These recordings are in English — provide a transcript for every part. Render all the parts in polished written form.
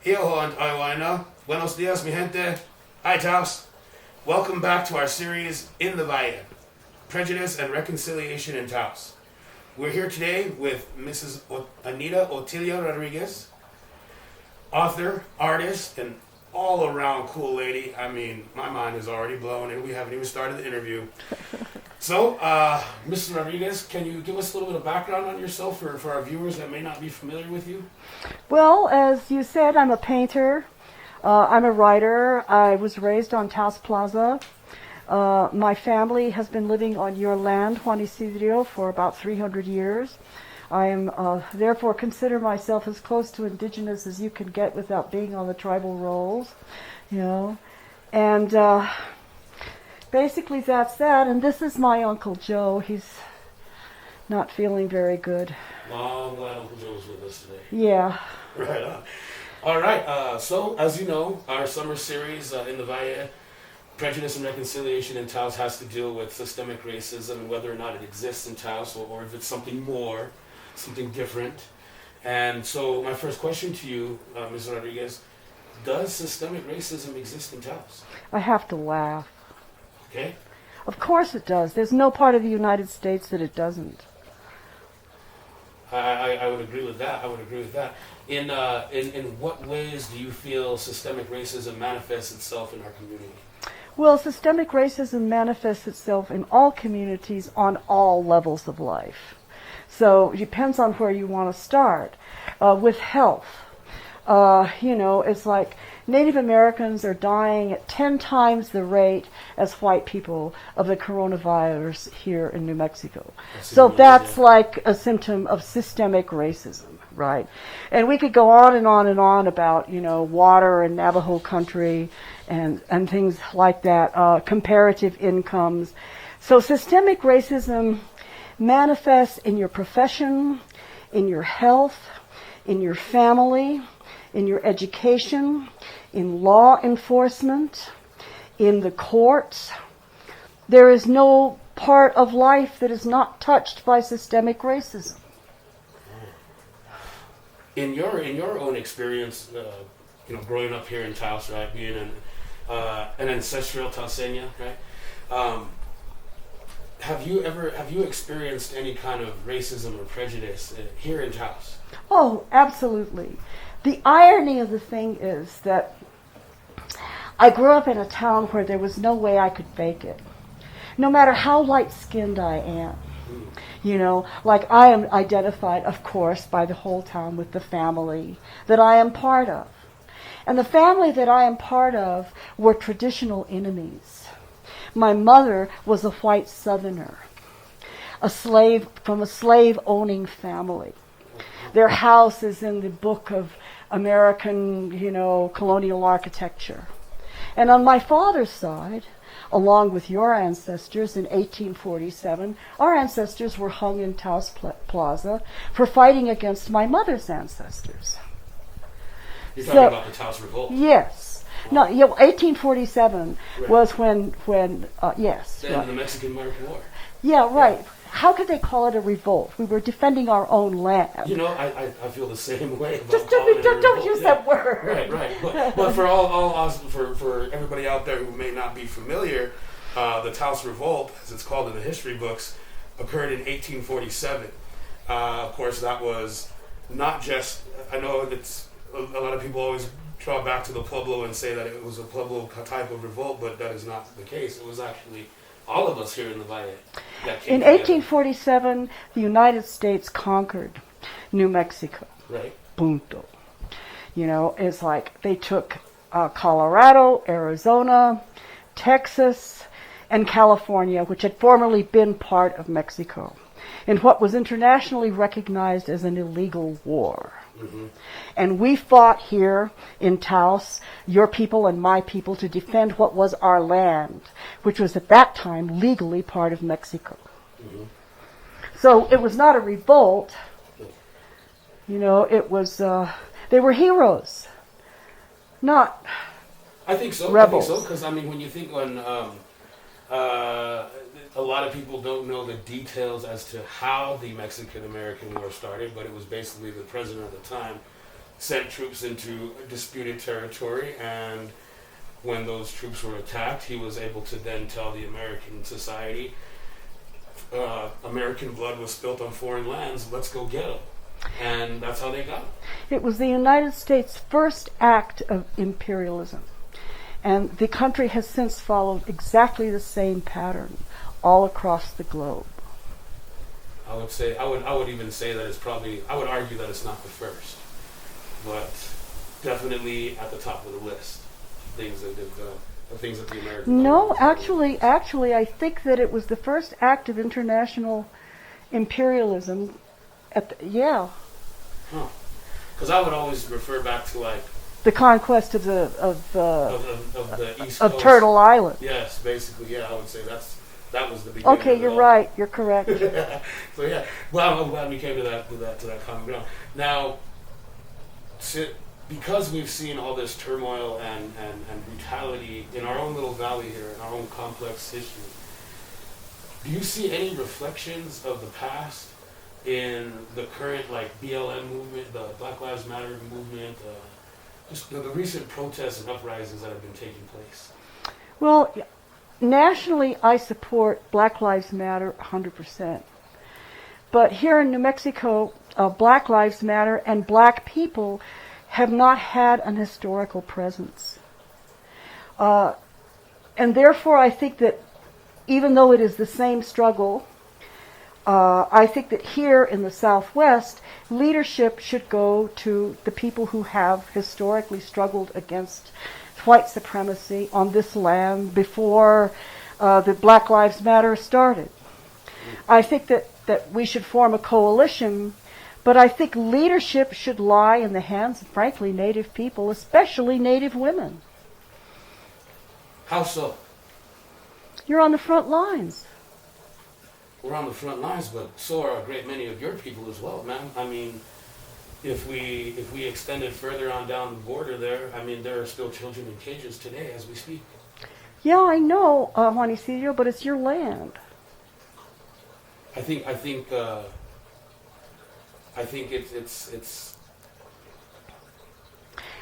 Hola, buenos dias, mi gente. Hi, Taos. Welcome back to our series in the Valle, Prejudice and Reconciliation in Taos. We're here today with Mrs. Anita Rodríguez, author, artist, and all-around cool lady. I mean, my mind is already blown, and we haven't even started the interview. So, Mrs. Rodriguez, can you give us a little bit of background on yourself for our viewers that may not be familiar with you? Well, as you said, I'm a painter. I'm a writer. I was raised on Taos Plaza. My family has been living on your land, JuanIsidro, for about 300 years. I am therefore consider myself as close to indigenous as you can get without being on the tribal rolls, you know. And basically that's that. And this is my Uncle Joe. He's not feeling very good. Well, I'm glad Uncle Joe's with us today. Yeah. Right on. All right. So, as you know, our summer series in the Valle, Prejudice and Reconciliation in Taos, has to deal with systemic racism and whether or not it exists in Taos or if it's something more, something different. And so my first question to you, Ms. Rodriguez, does systemic racism exist in Taos? I have to laugh. Okay. Of course it does. There's no part of the United States that it doesn't. I would agree with that. In what ways do you feel systemic racism manifests itself in our community? Well, systemic racism manifests itself in all communities on all levels of life. So it depends on where you want to start. With health, it's like Native Americans are dying at 10 times the rate as white people of the coronavirus here in New Mexico. So that's like a symptom of systemic racism, right? And we could go on and on and on about, water in Navajo country and things like that, comparative incomes. So systemic racism manifests in your profession, in your health, in your family, in your education, in law enforcement, in the courts. There is no part of life that is not touched by systemic racism. In your own experience, growing up here in Taos, right, being an ancestral Taoseña, right? Have you experienced any kind of racism or prejudice here in Taos? Oh, absolutely. The irony of the thing is that I grew up in a town where there was no way I could fake it. No matter how light-skinned I am. Like I am identified, of course, by the whole town with the family that I am part of. And the family that I am part of were traditional enemies. My mother was a white Southerner, a slave from a slave-owning family. Their house is in the book of American, colonial architecture. And on my father's side, along with your ancestors in 1847, our ancestors were hung in Taos Plaza for fighting against my mother's ancestors. You're talking about the Taos Revolt? Yes. No, 1847 right. Was when yes. Then right. The Mexican-American War. Yeah, right. Yeah. How could they call it a revolt? We were defending our own land. I feel the same way. Just don't use that word. Right. But for for everybody out there who may not be familiar, the Taos Revolt, as it's called in the history books, occurred in 1847. Of course, that was not just. I know it's a lot of people always draw back to the Pueblo and say that it was a Pueblo type of revolt, but that is not the case. It was actually all of us here in the Valle. In 1847, the United States conquered New Mexico. Right. Punto. It's like they took Colorado, Arizona, Texas, and California, which had formerly been part of Mexico, in what was internationally recognized as an illegal war. Mm-hmm. And we fought here in Taos, your people and my people, to defend what was our land, which was at that time legally part of Mexico. Mm-hmm. So it was not a revolt. It was, they were heroes, not I think so. rebels. I think so, because, when you think when a lot of people don't know the details as to how the Mexican-American War started, but it was basically the president at the time sent troops into disputed territory, and when those troops were attacked, he was able to then tell the American society, American blood was spilt on foreign lands, let's go get them. And that's how they got them. It was the United States' first act of imperialism. And the country has since followed exactly the same pattern all across the globe. I would even say that it's probably, I would argue that it's not the first, but definitely at the top of the list. Things that the American No, actually, I think that it was the first act of international imperialism. Yeah. Huh. Because I would always refer back to like the conquest of the East of Coast. Turtle Island. Yes, basically, yeah. I would say that was the beginning. Okay, you're right. You're correct. So yeah, well, I'm glad we came to that common ground. Now, because we've seen all this turmoil and brutality in our own little valley here, in our own complex history, do you see any reflections of the past in the current like BLM movement, the Black Lives Matter movement, just the recent protests and uprisings that have been taking place? Well, nationally, I support Black Lives Matter 100%. But here in New Mexico, Black Lives Matter and black people have not had an historical presence. And therefore, I think that even though it is the same struggle, I think that here in the Southwest, leadership should go to the people who have historically struggled against white supremacy on this land before the Black Lives Matter started. I think that we should form a coalition, but I think leadership should lie in the hands of, frankly, Native people, especially Native women. How so? You're on the front lines. We're on the front lines, but so are a great many of your people as well, man. I mean, if we extended further on down the border there, I mean, there are still children in cages today as we speak. Yeah, I know, JuanIsidro, but it's your land. I think it's.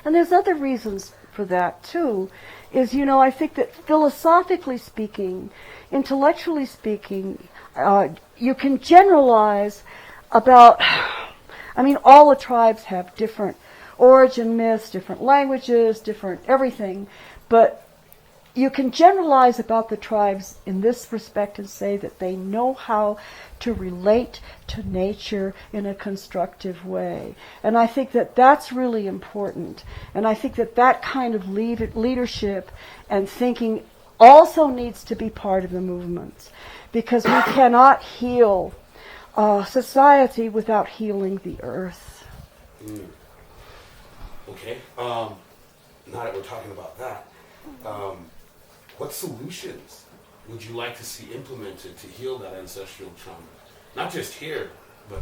And there's other reasons for that too. I think that philosophically speaking, intellectually speaking, you can generalize about. I mean, all the tribes have different origin myths, different languages, different everything, but you can generalize about the tribes in this respect and say that they know how to relate to nature in a constructive way. And I think that that's really important. And I think that that kind of leadership and thinking also needs to be part of the movement, because we cannot heal society without healing the earth. Okay. Now that we're talking about that, what solutions would you like to see implemented to heal that ancestral trauma? Not just here, but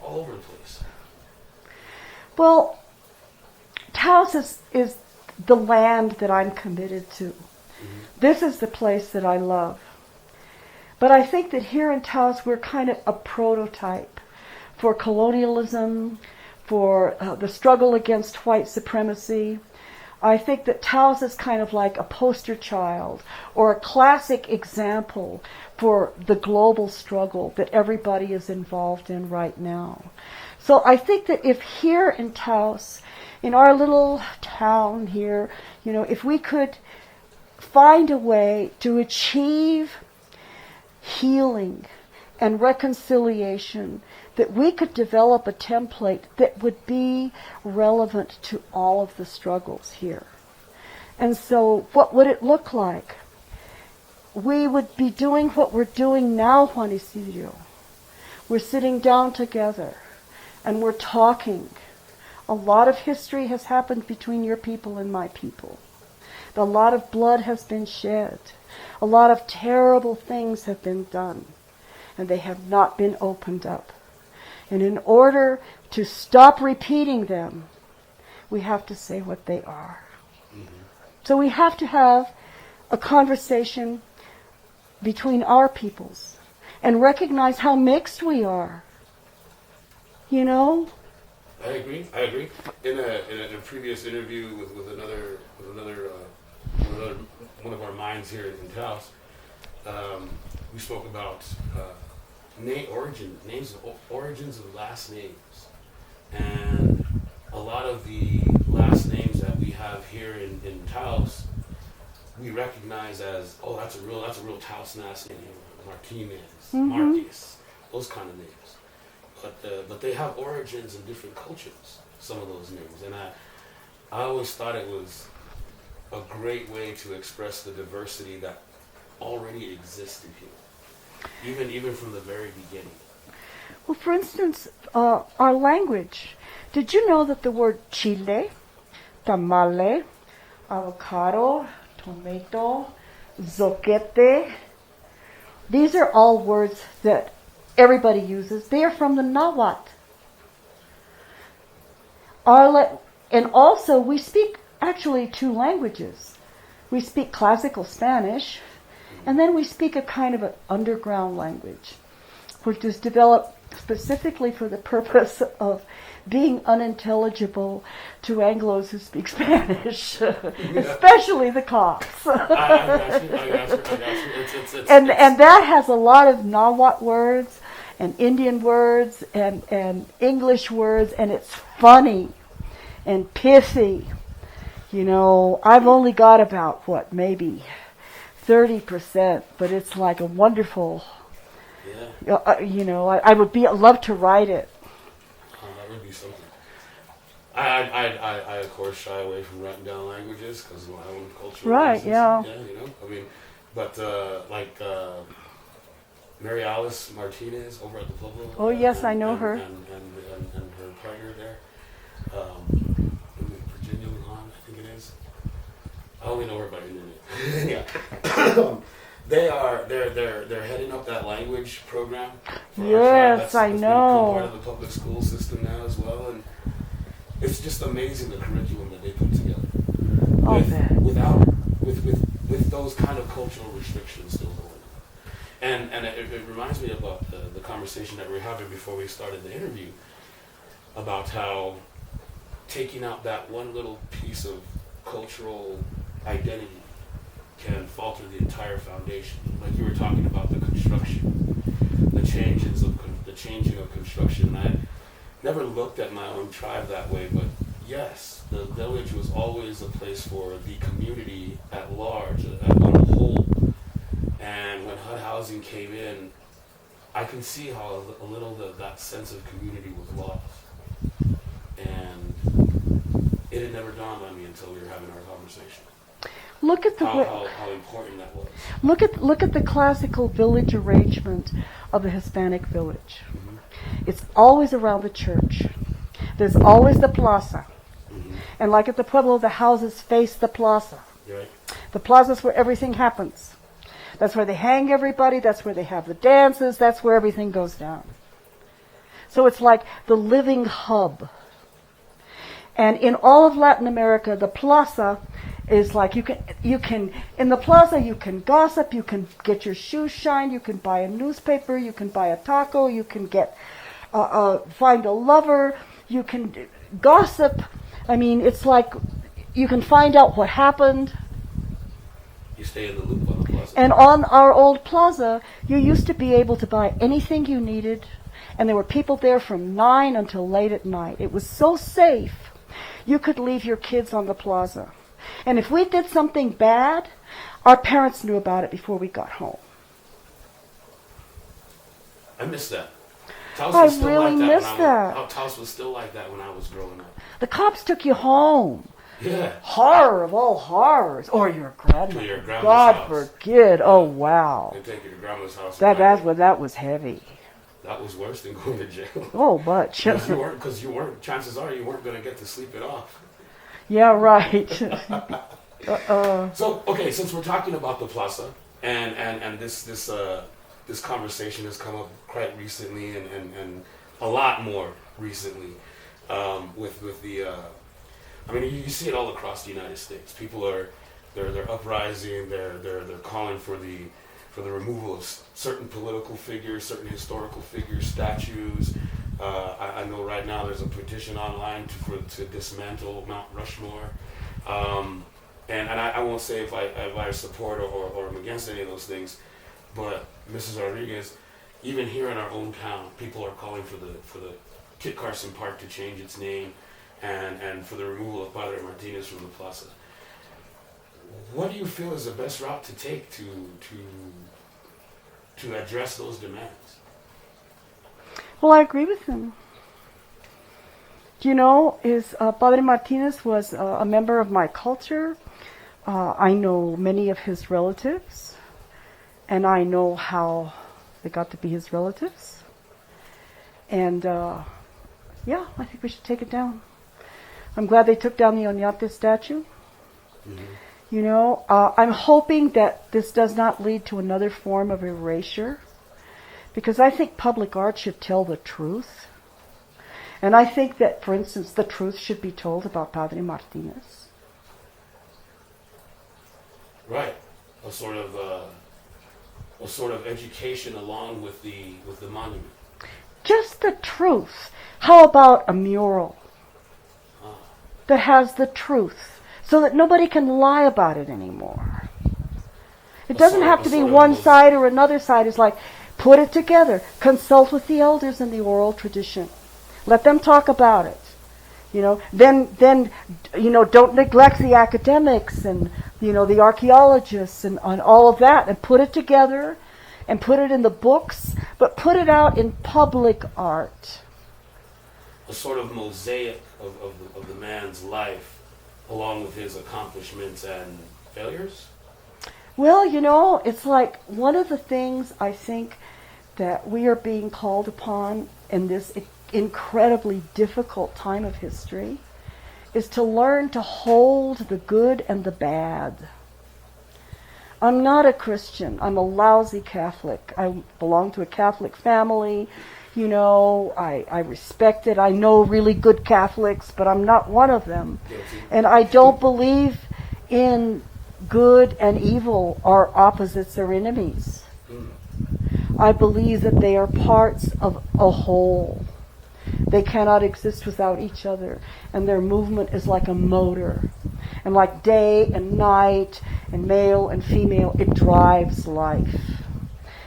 all over the place. Well, Taos is the land that I'm committed to. Mm-hmm. This is the place that I love. But I think that here in Taos, we're kind of a prototype for colonialism, for the struggle against white supremacy. I think that Taos is kind of like a poster child or a classic example for the global struggle that everybody is involved in right now. So I think that if here in Taos, in our little town here, if we could find a way to achieve healing and reconciliation, that we could develop a template that would be relevant to all of the struggles here. And so what would it look like? We would be doing what we're doing now, JuanIsidro. We're sitting down together and we're talking. A lot of history has happened between your people and my people. A lot of blood has been shed. A lot of terrible things have been done, and they have not been opened up. And in order to stop repeating them, we have to say what they are. Mm-hmm. So we have to have a conversation between our peoples and recognize how mixed we are. I agree. In a previous interview with another one of our minds here in Taos, we spoke about origins of last names, and a lot of the last names that we have here in Taos, we recognize as, oh, that's a real Taos last name, Martinez, Marquez, those kind of names. But they have origins in different cultures, some of those names, and I always thought it was a great way to express the diversity that already existed here, even from the very beginning. Well, for instance, our language. Did you know that the word chile, tamale, avocado, tomato, zoquete, these are all words that everybody uses. They are from the Nahuatl. And also, we speak actually two languages. We speak classical Spanish, and then we speak a kind of an underground language, which was developed specifically for the purpose of being unintelligible to Anglos who speak Spanish, especially the cops. I got you. And that has a lot of Nahuatl words and Indian words and English words, and it's funny and pithy. You know, I've only got about, maybe 30%, but it's like a wonderful, I would love to write it. That would be something. I of course shy away from writing down languages because of my own cultural Right, reasons. yeah. But like Mary Alice Martinez over at the Pueblo. Oh, yes, I know her. And her partner there, Virginia Lujan, I think it is. I only know her by internet. Yeah. They're heading up that language program. Yes, I know. Part of the public school system now as well, and it's just amazing the curriculum that they put together. With those kind of cultural restrictions still going on. And it reminds me about the conversation that we were having before we started the interview about how taking out that one little piece of cultural identity can falter the entire foundation. Like you were talking about the construction, the changing of construction. And I never looked at my own tribe that way, but yes, the village was always a place for the community at large, on a whole. And when HUD housing came in, I can see how a little that sense of community was lost. And it had never dawned on me until we were having our conversation. Look at how important that was. Look at the classical village arrangement of the Hispanic village. Mm-hmm. It's always around the church. There's always the plaza. Mm-hmm. And like at the Pueblo, the houses face the plaza. Right. The plaza's where everything happens. That's where they hang everybody. That's where they have the dances. That's where everything goes down. So it's like the living hub. And in all of Latin America, the plaza is like you can in the plaza you can gossip, you can get your shoes shined, you can buy a newspaper, you can buy a taco, you can get find a lover, you can gossip. I mean, it's like you can find out what happened. You stay in the loop on the plaza. And on our old plaza, you used to be able to buy anything you needed, and there were people there from 9 until late at night. It was so safe. You could leave your kids on the plaza. And if we did something bad, our parents knew about it before we got home. I miss that. I really miss that. Taos was still like that when I was growing up. The cops took you home. Yeah. Horror of all horrors. Or your grandma. To your grandma's God house. forbid. Oh, wow. They take you to grandma's house. That was heavy. That was worse than going to jail. Oh, much. Because you weren't. Chances are you weren't going to get to sleep it off. Yeah, right. So, okay, since we're talking about the plaza, and this conversation has come up quite recently, and a lot more recently, with the, I mean, you see it all across the United States. People they're uprising. They're calling for the removal of certain political figures, certain historical figures, statues. I know right now there's a petition online to dismantle Mount Rushmore. And I won't say if I support or am against any of those things, but Mrs. Rodriguez, even here in our own town, people are calling for the Kit Carson Park to change its name, and for the removal of Padre Martinez from the plaza. What do you feel is the best route to take to address those demands? Well, I agree with him. You know, Padre Martinez was a member of my culture. I know many of his relatives, and I know how they got to be his relatives. And yeah, I think we should take it down. I'm glad they took down the Oñate statue. Mm-hmm. You know, I'm hoping that this does not lead to another form of erasure, because I think public art should tell the truth. And I think that, for instance, the truth should be told about Padre Martinez. Right, a sort of education along with the monument. Just the truth. How about a mural that has the truth, so that nobody can lie about it anymore? It doesn't have to be one side or another side. It's like, put it together. Consult with the elders in the oral tradition. Let them talk about it. You know, then you know, don't neglect the academics and, you know, the archaeologists and all of that, and put it together and put it in the books, but put it out in public art. A sort of mosaic of the man's life, along with his accomplishments and failures? Well, you know, it's like one of the things I think that we are being called upon in this incredibly difficult time of history is to learn to hold the good and the bad. I'm not a Christian. I'm a lousy Catholic. I belong to a Catholic family. You know, I respect it. I know really good Catholics, but I'm not one of them. And I don't believe in good and evil are opposites or enemies. I believe that they are parts of a whole. They cannot exist without each other, and their movement is like a motor. And like day and night and male and female, it drives life.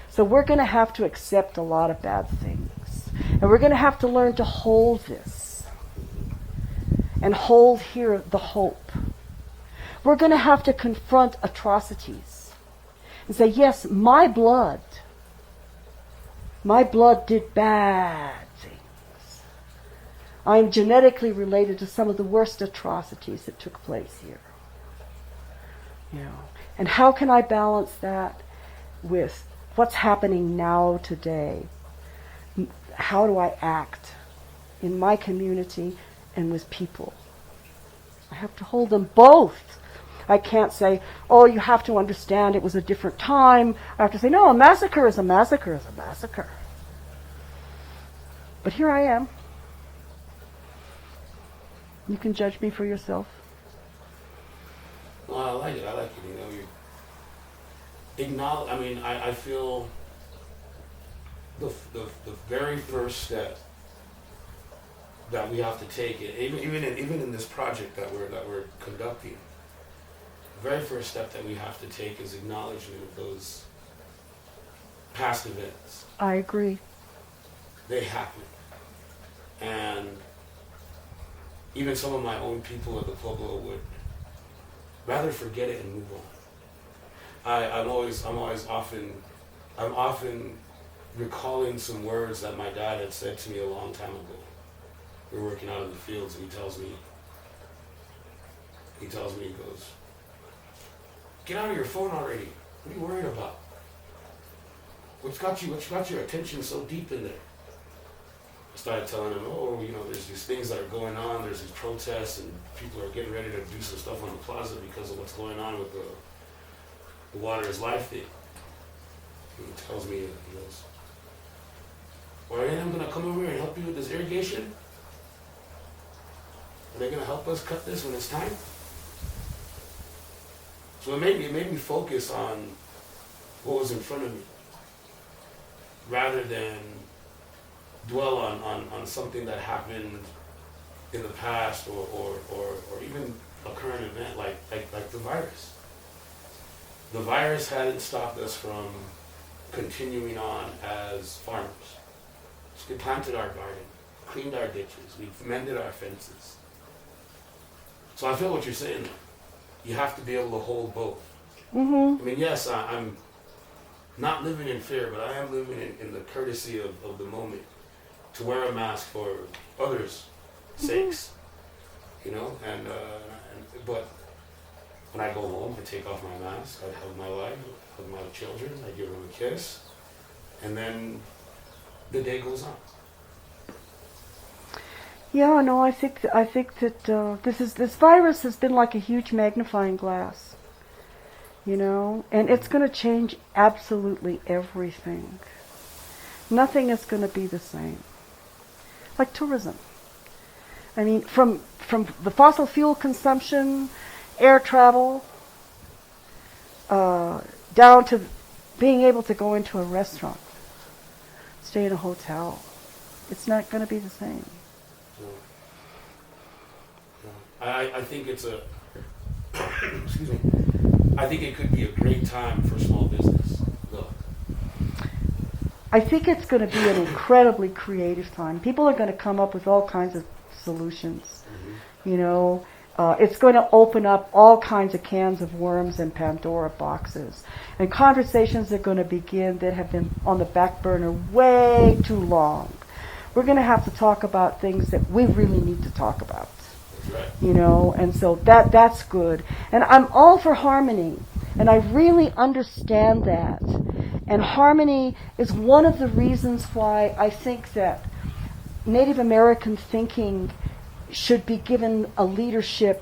So we're going to have to accept a lot of bad things. And we're going to have to learn to hold this. And hold here the hope. We're going to have to confront atrocities. And say, yes, my blood did bad things. I'm genetically related to some of the worst atrocities that took place here. You know, and how can I balance that with what's happening now today? How do I act in my community and with people? I have to hold them both. I can't say, oh, you have to understand it was a different time. I have to say, no, a massacre is a massacre is a massacre. But here I am. You can judge me for yourself. Well, I like it. You know, you acknowledge. I mean, I feel the very first step that we have to take, even in this project that we're conducting, the very first step that we have to take is acknowledgement of those past events. I agree. They happened, and even some of my own people at the Pueblo would rather forget it and move on. I'm often recalling some words that my dad had said to me a long time ago. We were working out in the fields, and he tells me, he goes, "Get out of your phone already. What are you worried about? What's got your attention so deep in there?" I started telling him, oh, you know, there's these things that are going on, there's these protests, and people are getting ready to do some stuff on the plaza because of what's going on with the water is life thing. And he tells me, he goes, well, I'm going to come over here and help you with this irrigation? Are they going to help us cut this when it's time? So it made me focus on what was in front of me, rather than dwell on something that happened in the past or even a current event like the virus. The virus hadn't stopped us from continuing on as farmers. So we planted our garden, cleaned our ditches, we've mended our fences. So I feel what you're saying there. You have to be able to hold both. Mm-hmm. I mean, yes, I'm not living in fear, but I am living in the courtesy of the moment to wear a mask for others' sakes, you know. But when I go home, I take off my mask, I hug my wife, hug my children, I give them a kiss, and then the day goes on. Yeah, no, I think that this virus has been like a huge magnifying glass, you know, and it's going to change absolutely everything. Nothing is going to be the same. Like tourism. I mean, from the fossil fuel consumption, air travel, down to being able to go into a restaurant, stay in a hotel. It's not going to be the same. I think it's a excuse me. I think it could be a great time for small business, though. I think it's going to be an incredibly creative time. People are going to come up with all kinds of solutions. You know, it's going to open up all kinds of cans of worms and Pandora boxes. And conversations are going to begin that have been on the back burner way too long. We're going to have to talk about things that we really need to talk about. Right. You know, and so that's good. And I'm all for harmony, and I really understand that. And harmony is one of the reasons why I think that Native American thinking should be given a leadership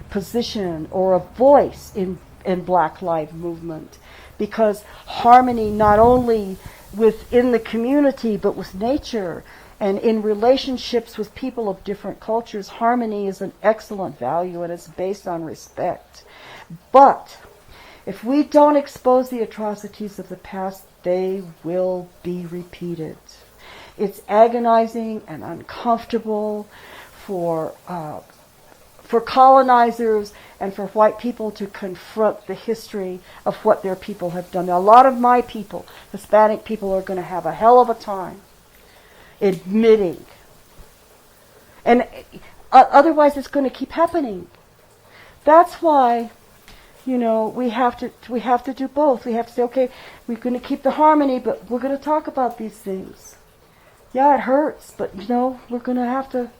position or a voice in Black Lives Movement, because harmony not only within the community but with nature and in relationships with people of different cultures, harmony is an excellent value and it's based on respect. But if we don't expose the atrocities of the past, they will be repeated. It's agonizing and uncomfortable for colonizers and for white people to confront the history of what their people have done. Now, a lot of my people, Hispanic people, are going to have a hell of a time admitting. And otherwise it's going to keep happening. That's why, you know, we have to do both. We have to say, okay, we're going to keep the harmony, but we're going to talk about these things. Yeah, it hurts, but, you know, we're going to have to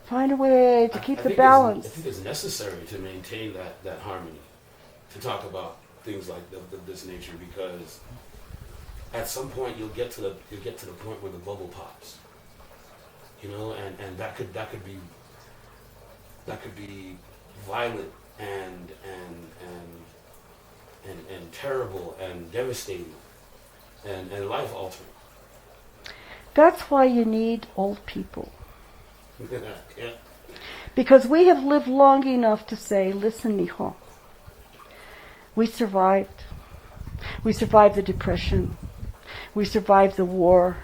find a way to keep the balance. I think it's necessary to maintain that harmony, to talk about things like this nature, because at some point you'll get to the point where the bubble pops. You know, and that could be violent and terrible and devastating and life altering. That's why you need old people. Yeah. Because we have lived long enough to say, listen, mijo, we survived. We survived the Depression. We survived the war.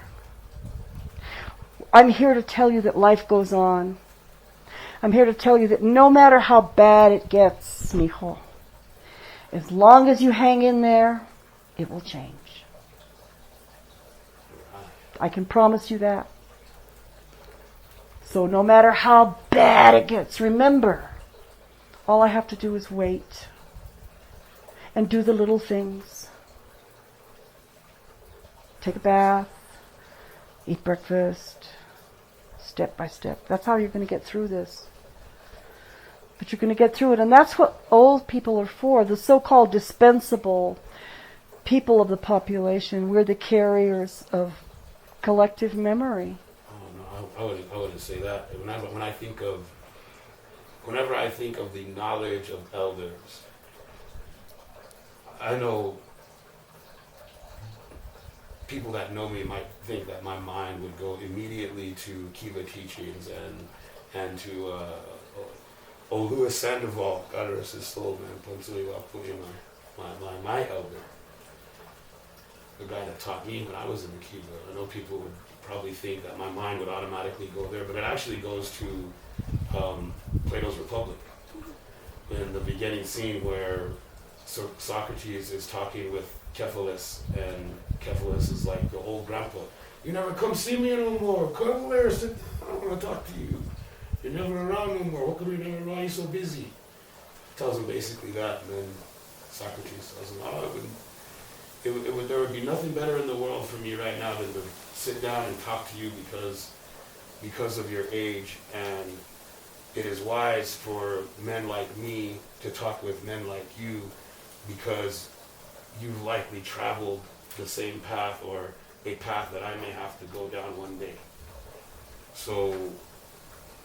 I'm here to tell you that life goes on. I'm here to tell you that no matter how bad it gets, mijo, as long as you hang in there, it will change. I can promise you that. So no matter how bad it gets, remember, all I have to do is wait and do the little things. Take a bath, eat breakfast, step by step. That's how you're going to get through this. But you're going to get through it. And that's what old people are for, the so-called dispensable people of the population. We're the carriers of collective memory. Oh, no, I wouldn't say that. Whenever I think of the knowledge of elders, I know people that know me might think that my mind would go immediately to Kiva teachings and to Louis Sandoval, God rest his soul, man, my elder, the guy that taught me when I was in the Kiva. I know people would probably think that my mind would automatically go there, but it actually goes to Plato's Republic. In the beginning scene where Socrates is talking with Cephalus, and Cephalus is like the old grandpa. You never come see me no more. Come over here, sit down. I want to talk to you. You're never around no more. What come you never around? You're so busy. Tells him basically that, and then Socrates tells him, there would be nothing better in the world for me right now than to sit down and talk to you because of your age, and it is wise for men like me to talk with men like you because you've likely traveled the same path or a path that I may have to go down one day. So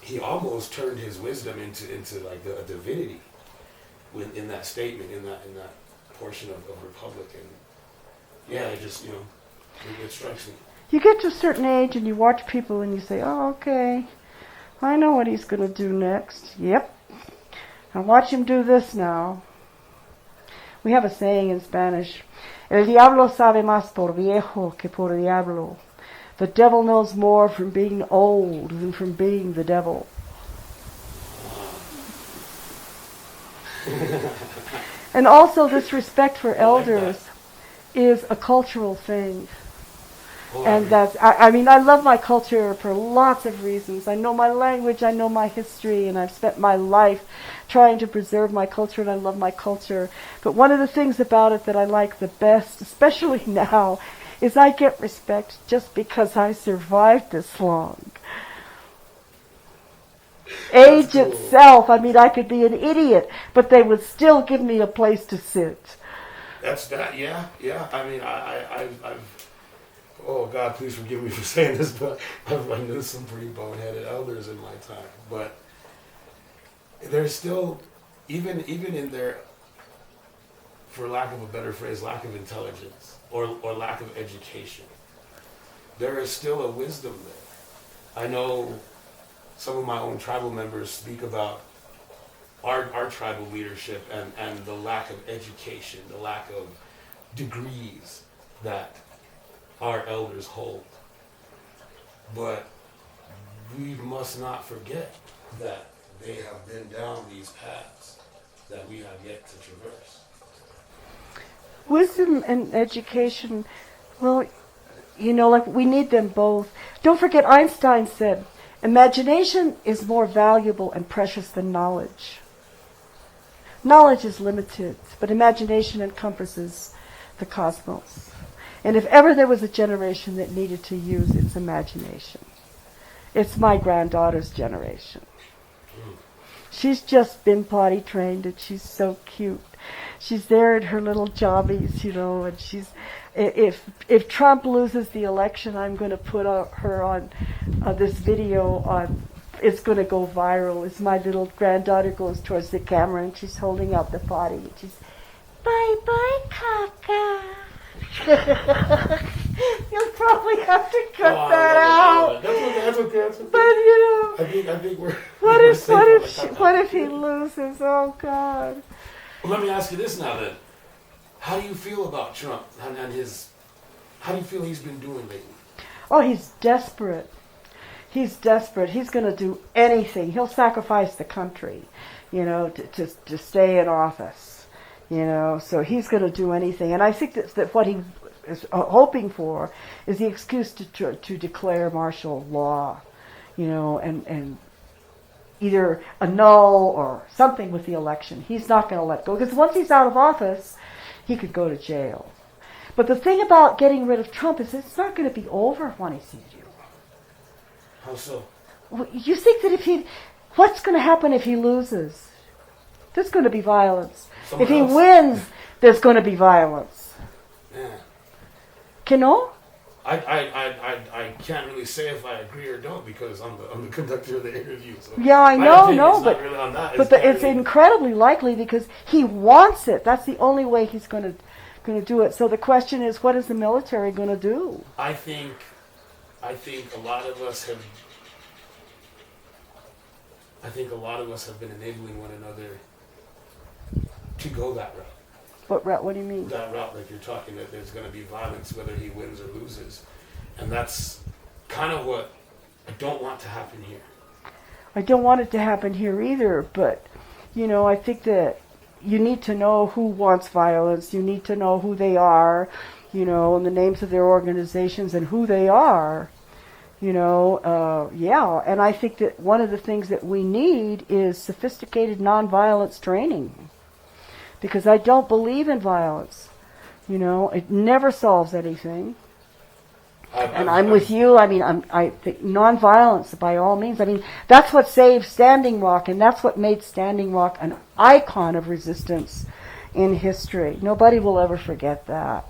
he almost turned his wisdom into like a divinity in that statement, in that portion of Republic. And yeah, it just, it strikes me. You get to a certain age and you watch people and you say, oh, okay, I know what he's going to do next. Yep. I'll watch him do this now. We have a saying in Spanish, El diablo sabe más por viejo que por diablo. The devil knows more from being old than from being the devil. And also this respect for elders is a cultural thing. And that's, I mean, I love my culture for lots of reasons. I know my language, I know my history, and I've spent my life trying to preserve my culture, and I love my culture. But one of the things about it that I like the best, especially now, is I get respect just because I survived this long. Age itself, I mean, I could be an idiot, but they would still give me a place to sit. That's that, yeah. I mean, I've oh God, please forgive me for saying this, but I've run into some pretty boneheaded elders in my time. But there's still, even in their, for lack of a better phrase, lack of intelligence or lack of education, there is still a wisdom there. I know some of my own tribal members speak about our tribal leadership and the lack of education, the lack of degrees that our elders hold. But we must not forget that they have been down these paths that we have yet to traverse. Wisdom and education, well, like we need them both. Don't forget Einstein said, imagination is more valuable and precious than knowledge. Knowledge is limited, but imagination encompasses the cosmos. And if ever there was a generation that needed to use its imagination, it's my granddaughter's generation. She's just been potty trained and she's so cute. She's there in her little jobbies, and she's, if Trump loses the election, I'm going to put her on this video on, it's going to go viral. As my little granddaughter goes towards the camera and she's holding up the potty and she's, bye-bye, Kaka. You'll probably have to cut that out. That's okay. But I think we're. What if he loses? Oh God. Well, let me ask you this now then. How do you feel about Trump and how do you feel he's been doing lately? Oh, he's desperate. He's desperate. He's going to do anything. He'll sacrifice the country, to stay in office. So he's going to do anything. And I think that what he is hoping for is the excuse to declare martial law, and either annul or something with the election. He's not going to let go. Because once he's out of office, he could go to jail. But the thing about getting rid of Trump is it's not going to be over, JuanIsidro. How so? Well, you think that what's going to happen if he loses? There's going to be violence. If he wins, there's going to be violence. Yeah. Que no? I can't really say if I agree or don't because I'm the conductor of the interview. So yeah, I know, but really on that. It's incredibly likely because he wants it. That's the only way he's going to do it. So the question is, what is the military going to do? I think a lot of us have. Been enabling one another to go that route. What route? What do you mean? That route, like you're talking, that there's going to be violence whether he wins or loses, and that's kind of what I don't want to happen here. I don't want it to happen here either, but, I think that you need to know who wants violence. You need to know who they are, and the names of their organizations and who they are. And I think that one of the things that we need is sophisticated nonviolence training. Because I don't believe in violence. It never solves anything. I'm with you. I think nonviolence, by all means. That's what saved Standing Rock, and that's what made Standing Rock an icon of resistance in history. Nobody will ever forget that.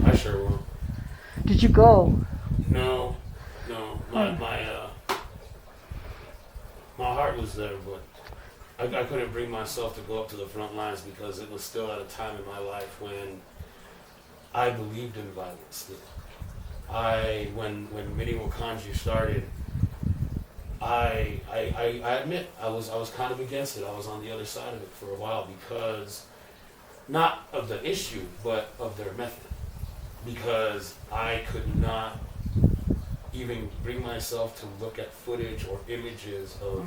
I sure will. Did you go? No. My heart was there, but I couldn't bring myself to go up to the front lines because it was still at a time in my life when I believed in violence. When Mini Wakanji started, I admit I was kind of against it. I was on the other side of it for a while because not of the issue, but of their method. Because I could not even bring myself to look at footage or images of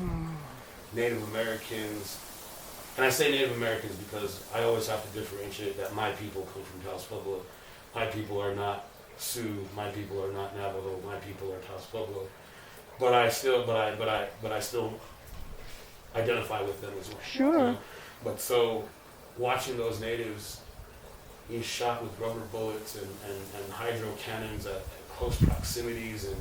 Native Americans. And I say Native Americans because I always have to differentiate that my people come from Taos Pueblo. My people are not Sioux. My people are not Navajo. My people are Taos Pueblo. But I still identify with them as well. Sure. But so watching those natives being shot with rubber bullets and hydro cannons at close proximities and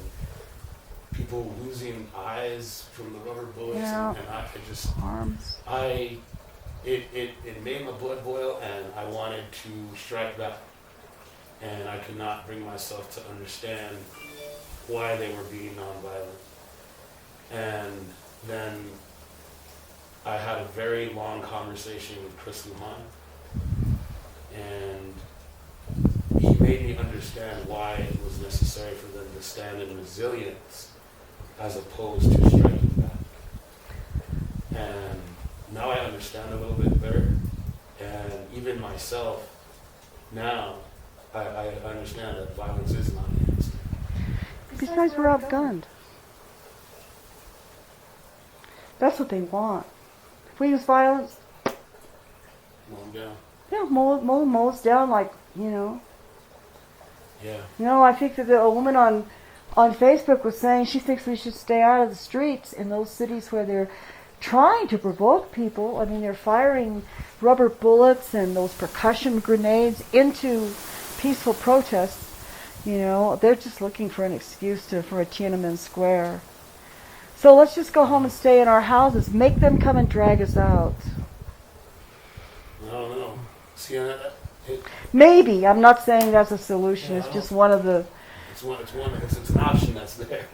people losing eyes from the rubber bullets and I just arms. It made my blood boil and I wanted to strike back and I could not bring myself to understand why they were being nonviolent. And then I had a very long conversation with Chris Lujan and he made me understand why it was necessary for them to stand in resilience as opposed to striking back. And now I understand a little bit better. And even myself, now, I understand that violence is not the answer. Besides, we're outgunned. That's what they want. If we use violence, Mow them down. yeah, mow us down like, Yeah. I think that a woman on Facebook was saying she thinks we should stay out of the streets in those cities where they're trying to provoke people. They're firing rubber bullets and those percussion grenades into peaceful protests. They're just looking for an excuse for a Tiananmen Square. So let's just go home and stay in our houses. Make them come and drag us out. I don't know. See, Maybe. I'm not saying that's a solution. Yeah, it's just one of the... It's an option that's there.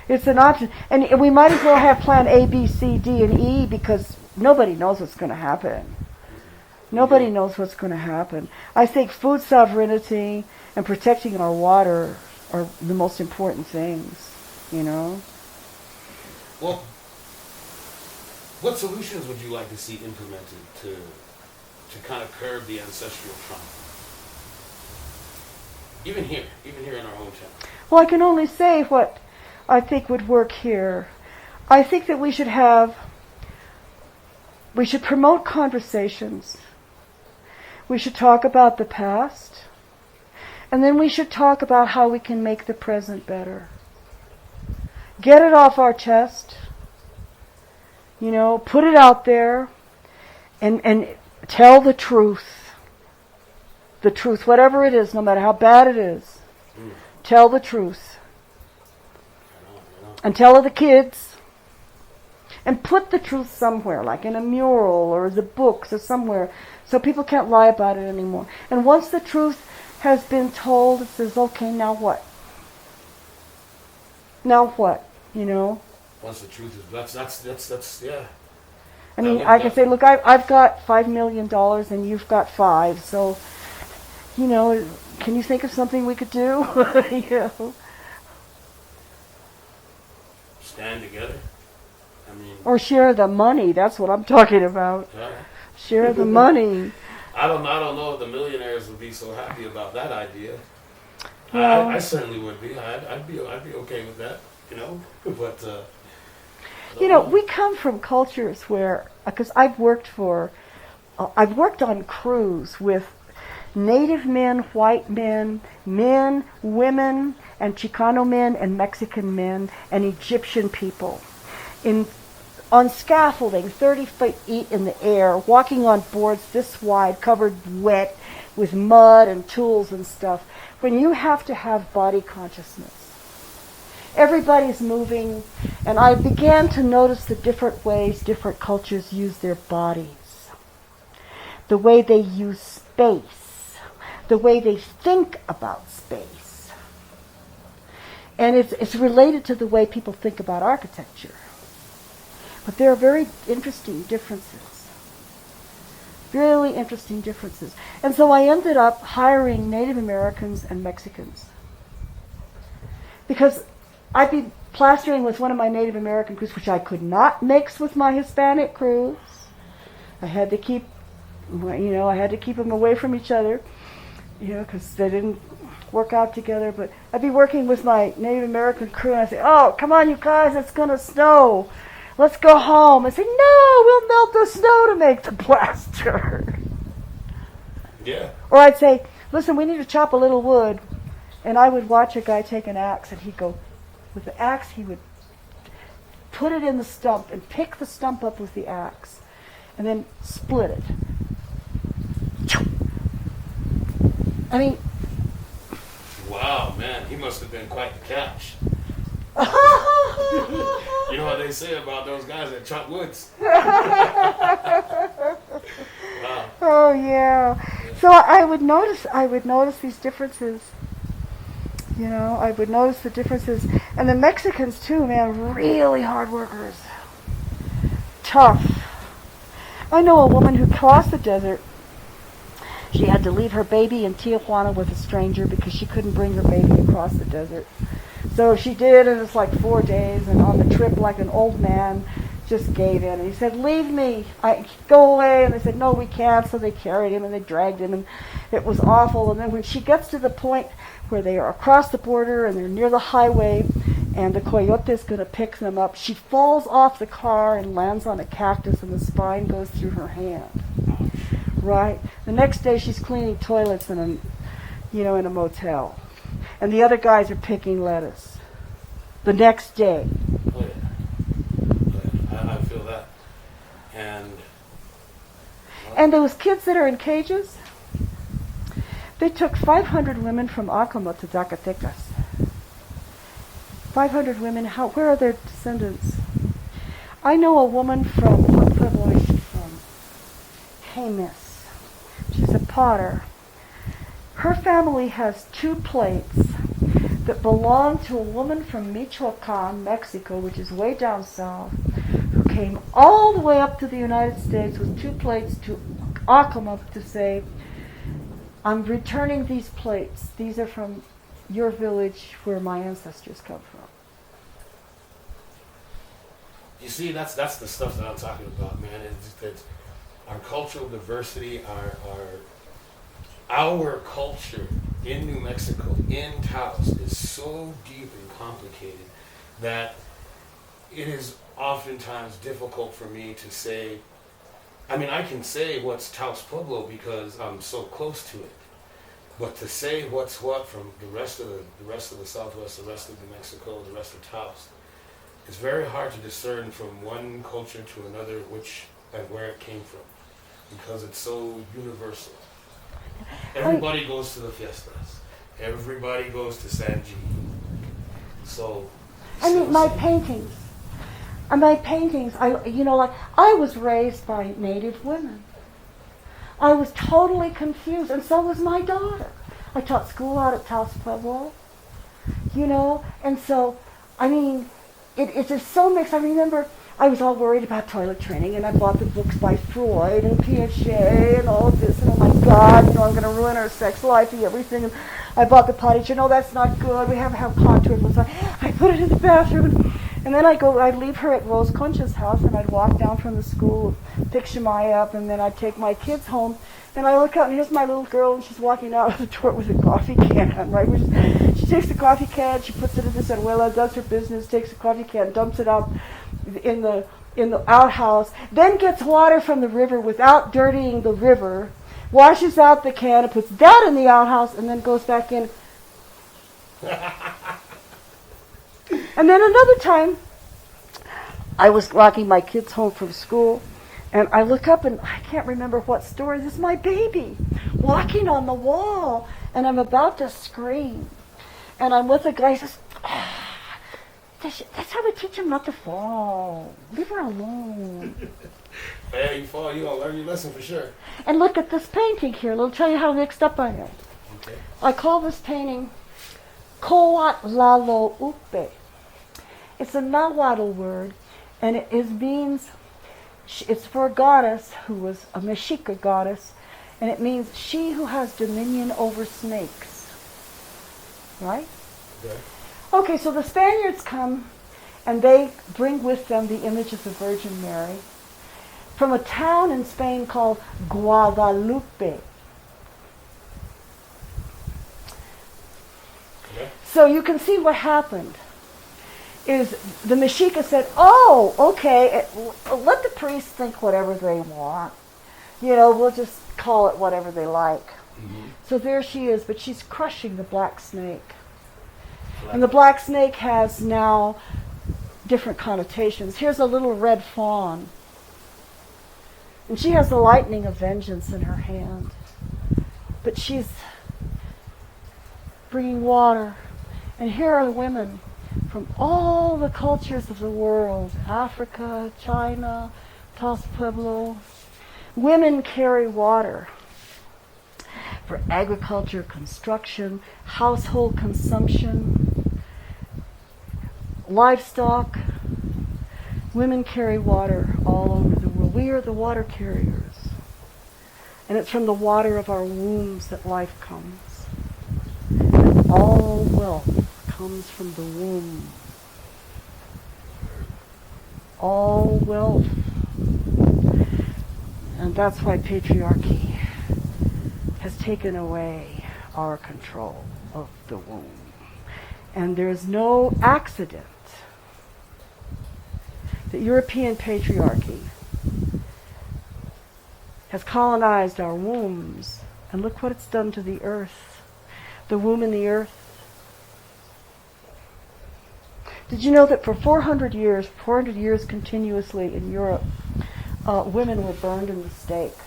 It's an option. And we might as well have plan A, B, C, D, and E because nobody knows what's going to happen. Nobody knows what's going to happen. I think food sovereignty and protecting our water are the most important things, Well, what solutions would you like to see implemented to kind of curb the ancestral trauma? Even here in our hometown. Well, I can only say what I think would work here. I think that we should promote conversations. We should talk about the past. And then we should talk about how we can make the present better. Get it off our chest. Put it out there. And tell the truth. The truth, whatever it is, no matter how bad it is. Tell the truth. And tell the kids. And put the truth somewhere, like in a mural or the books or somewhere, so people can't lie about it anymore. And once the truth has been told, it says, okay, now what? Now what? Once the truth is, that's yeah. I can say, look, I've got $5 million and you've got 5, so, can you think of something we could do? Stand together. Or share the money. That's what I'm talking about. Share the money. I don't know if the millionaires would be so happy about that idea. Well, I certainly would be. I'd be okay with that, you know. But we come from cultures where, because I've worked on crews with Native men, white men, women, and Chicano men, and Mexican men, and Egyptian people, on scaffolding, 30 feet in the air, walking on boards this wide, covered wet with mud and tools and stuff. When you have to have body consciousness, everybody's moving, and I began to notice the different ways different cultures use their bodies, the way they use space, the way they think about space. And it's related to the way people think about architecture. But there are very interesting differences. Really interesting differences. And so I ended up hiring Native Americans and Mexicans. Because I'd be plastering with one of my Native American crews, which I could not mix with my Hispanic crews. I had to keep them away from each other, because they didn't work out together. But I'd be working with my Native American crew, and I'd say, "Oh, come on, you guys, it's going to snow. Let's go home." I'd say, "No, we'll melt the snow to make the plaster." yeah. Or I'd say, "Listen, we need to chop a little wood." And I would watch a guy take an axe, and he'd go, with the axe, he would put it in the stump and pick the stump up with the axe, and then split it. I mean... Wow, man, he must have been quite the catch. You know what they say about those guys that chop woods? Wow. Oh, yeah. So I would notice these differences. I would notice the differences. And the Mexicans, too, man, really hard workers. Tough. I know a woman who crossed the desert. She had to leave her baby in Tijuana with a stranger because she couldn't bring her baby across the desert. So she did, and it's like 4 days, and on the trip, like an old man, just gave in. And he said, "Leave me, go away." And they said, "No, we can't." So they carried him, and they dragged him, and it was awful. And then when she gets to the point where they are across the border, and they're near the highway, and the coyote is going to pick them up, she falls off the car and lands on a cactus, and the spine goes through her hand. Right? The next day, she's cleaning toilets in a motel. And the other guys are picking lettuce. The next day. Oh, yeah. I feel that. And those kids that are in cages, they took 500 women from Acoma to Zacatecas. 500 women. Where are their descendants? I know a woman from, what pueblo is she from? Jemez. She's a potter. Her family has 2 plates that belong to a woman from Michoacan, Mexico, which is way down south, who came all the way up to the United States with 2 plates to Acoma to say, "I'm returning these plates. These are from your village where my ancestors come from." You see, that's the stuff that I'm talking about, man. It's our cultural diversity, our culture in New Mexico, in Taos, is so deep and complicated that it is oftentimes difficult for me to say. I mean, I can say what's Taos Pueblo because I'm so close to it, but to say what's what from the rest of the Southwest, the rest of New Mexico, the rest of Taos, it's very hard to discern from one culture to another which and where it came from, because it's so universal. Everybody goes to the fiestas. Everybody goes to San G. So, my paintings. I was raised by Native women. I was totally confused, and so was my daughter. I taught school out at Taos Pueblo, and so, it's just so mixed. I remember I was all worried about toilet training, and I bought the books by Freud and Piaget and all of this, and oh my God, I'm going to ruin her sex life and everything. And I bought the potty chair. No, that's not good. We have to have contours. So I put it in the bathroom, and then I'd leave her at Rose Concha's house, and I'd walk down from the school, pick Shemai up, and then I'd take my kids home And I look out, and here's my little girl, and she's walking out of the door with a coffee can, right? She takes the coffee can, she puts it in this abuela, does her business, takes the coffee can, dumps it out in the outhouse, then gets water from the river without dirtying the river, washes out the can, and puts that in the outhouse, and then goes back in. And then another time, I was walking my kids home from school, and I look up, and I can't remember what story. This is my baby walking on the wall, and I'm about to scream. And I'm with a guy who says, that's how we teach him not to fall. Leave her alone. Yeah, you fall, you're going to learn your lesson for sure. And look at this painting here. It'll tell you how mixed up I am. Okay. I call this painting Koat Lalo Upe. It's a Nahuatl word, and it means, it's for a goddess who was a Mexica goddess, and it means she who has dominion over snakes. Right? Okay. Okay, so the Spaniards come, and they bring with them the image of the Virgin Mary from a town in Spain called Guadalupe. Okay. So you can see what happened. Is the Mexica said, oh, okay, let the priests think whatever they want. You know, we'll just call it whatever they like. Mm-hmm. So there she is, but she's crushing the black snake. And the black snake has now different connotations. Here's a little red fawn. And she has the lightning of vengeance in her hand. But she's bringing water. And here are the women from all the cultures of the world, Africa, China, Taos Pueblo. Women carry water for agriculture, construction, household consumption, livestock. Women carry water all over the world. We are the water carriers. And it's from the water of our wombs that life comes. And all wealth comes from the womb. All wealth. And that's why patriarchy has taken away our control of the womb. And there's no accident that European patriarchy has colonized our wombs. And look what it's done to the earth. The womb and the earth. Did you know that for 400 years continuously in Europe, women were burned in the stake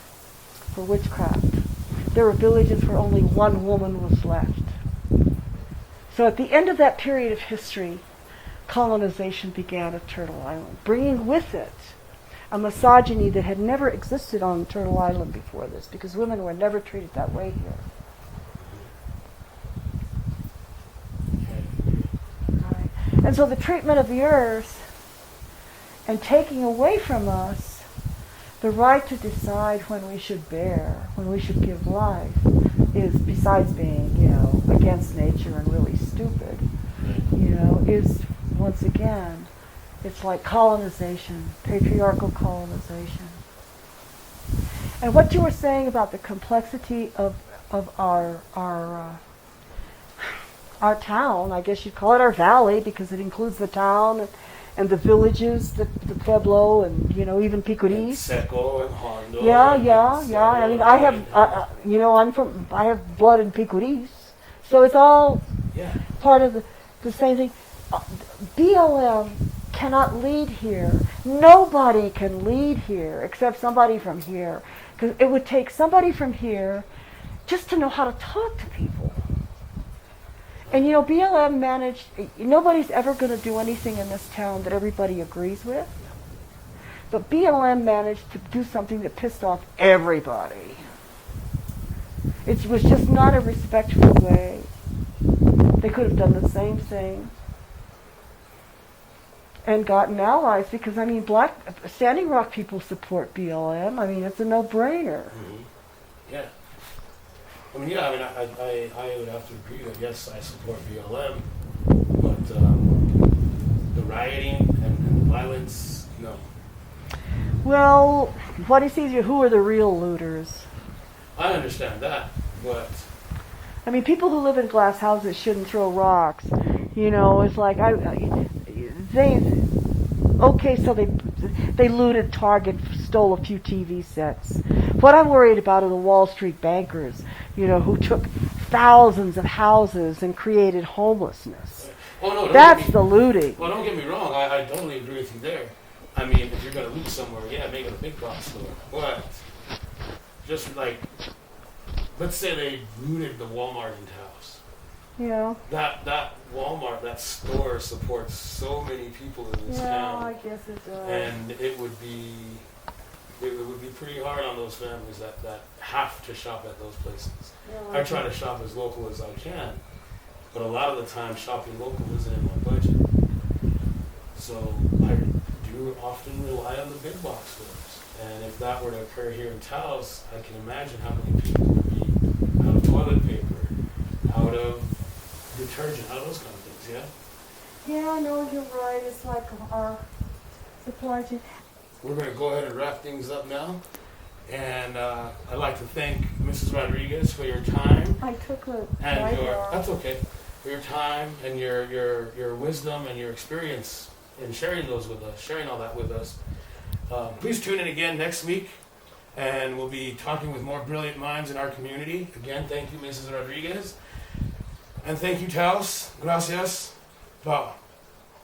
for witchcraft? There were villages where only one woman was left. So at the end of that period of history, colonization began at Turtle Island, bringing with it a misogyny that had never existed on Turtle Island before this, because women were never treated that way here. And so the treatment of the earth and taking away from us the right to decide when we should bear, when we should give life, is, besides being, against nature and really stupid, is, once again, it's like colonization, patriarchal colonization. And what you were saying about the complexity of our town, I guess you'd call it our valley, because it includes the town and the villages, the pueblo, and even Picuris. Seco and Hondo. Yeah. I mean, I have, I have blood in Picuris, so it's all part of the same thing. BLM cannot lead here. Nobody can lead here except somebody from here, because it would take somebody from here just to know how to talk to people. And BLM managed, nobody's ever going to do anything in this town that everybody agrees with. But BLM managed to do something that pissed off everybody. It was just not a respectful way. They could have done the same thing and gotten allies, because, Black Standing Rock people support BLM. It's a no-brainer. Mm-hmm. Yeah. I would have to agree that, yes, I support BLM, but the rioting and the violence, no. Well, JuanIsidro, who are the real looters? I understand that, but I mean, people who live in glass houses shouldn't throw rocks. You know, it's like so they looted Target, stole a few TV sets. What I'm worried about are the Wall Street bankers, you know, who took thousands of houses and created homelessness. oh no, That's the looting. Well, don't get me wrong. I totally agree with you there. I mean, if you're gonna loot somewhere, yeah, make it a big box store. But just like, let's say they looted the Walmart in Taos. Yeah. That Walmart, that store supports so many people in this town. I guess it does. And it would be pretty hard on those families that have to shop at those places. Yeah, I try to shop as local as I can, but a lot of the time shopping local isn't in my budget. So I do often rely on the big box stores. And if that were to occur here in Taos, I can imagine how many people would be out of toilet paper, out of detergent, out of those kind of things, yeah? Yeah, no, you're right. It's like our supply chain. We're going to go ahead and wrap things up now. And I'd like to thank Mrs. Rodriguez for your time. I took a And that's okay. For your time and your wisdom and your experience in sharing those with us, sharing all that with us. Please tune in again next week, and we'll be talking with more brilliant minds in our community. Again, thank you, Mrs. Rodriguez. And thank you, Taos. Gracias. Bye.